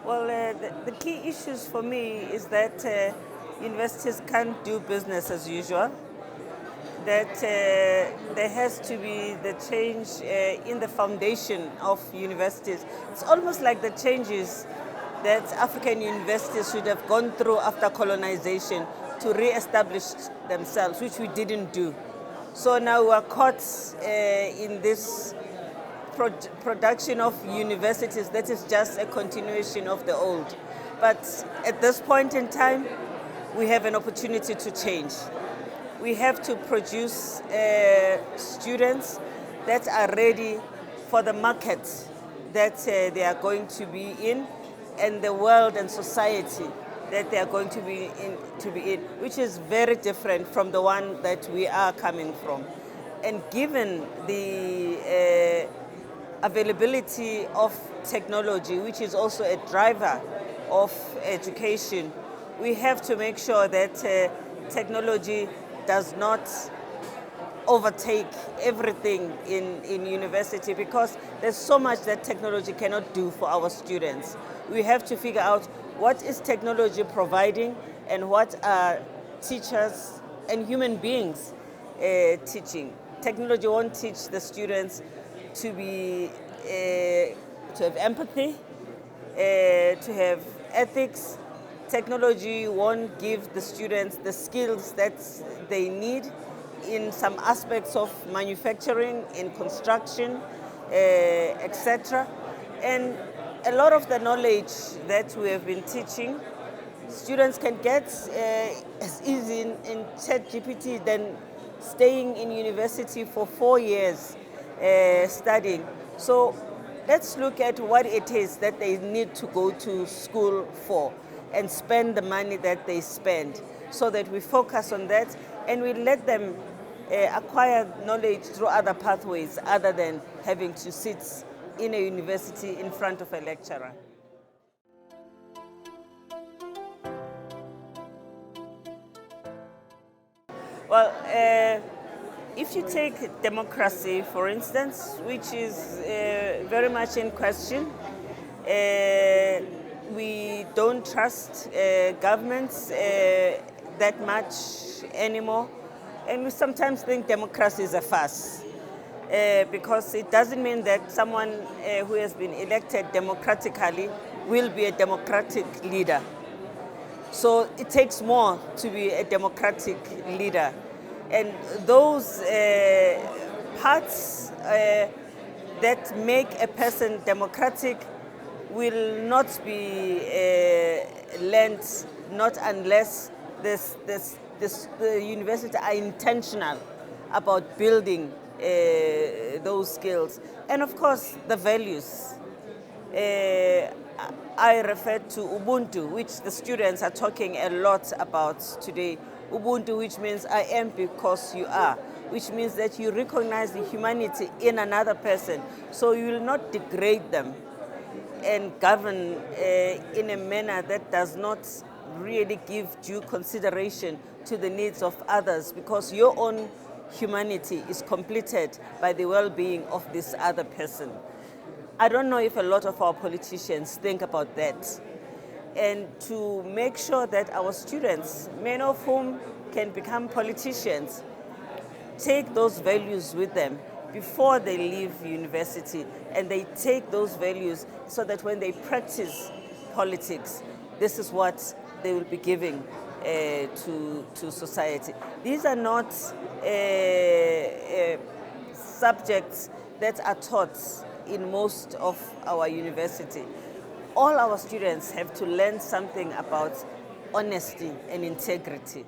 Well, the key issues for me is that universities can't do business as usual, that there has to be the change in the foundation of universities. It's almost like the changes that African universities should have gone through after colonization to re-establish themselves, which we didn't do. So now we're caught in this production of universities that is just a continuation of the old. But at this point in time, we have an opportunity to change. We have to produce students that are ready for the market that they are going to be in, and the world and society that they are going to be in, which is very different from the one that we are coming from. And given the availability of technology, which is also a driver of education, we have to make sure that technology does not overtake everything in university, because there's so much that technology cannot do for our students. We have to figure out what is technology providing and what are teachers and human beings teaching. Technology won't teach the students to be to have empathy, to have ethics. Technology won't give the students the skills that they need in some aspects of manufacturing, in construction, etc. And a lot of the knowledge that we have been teaching, students can get as easy in ChatGPT than staying in university for 4 years studying. So let's look at what it is that they need to go to school for and spend the money that they spend, so that we focus on that and we let them acquire knowledge through other pathways other than having to sit in a university in front of a lecturer. Well, if you take democracy, for instance, which is very much in question, we don't trust governments that much anymore. And we sometimes think democracy is a farce, because it doesn't mean that someone who has been elected democratically will be a democratic leader. So it takes more to be a democratic leader. And those parts that make a person democratic will not be learned, not unless the university are intentional about building those skills. And of course, the values. I refer to Ubuntu, which the students are talking a lot about today. Ubuntu, which means I am because you are, which means that you recognize the humanity in another person, so you will not degrade them and govern in a manner that does not really give due consideration to the needs of others, because your own humanity is completed by the well-being of this other person. I don't know if a lot of our politicians think about that. And to make sure that our students, many of whom can become politicians, take those values with them before they leave university, and they take those values so that when they practice politics, this is what they will be giving to society. These are not subjects that are taught in most of our university. All our students have to learn something about honesty and integrity.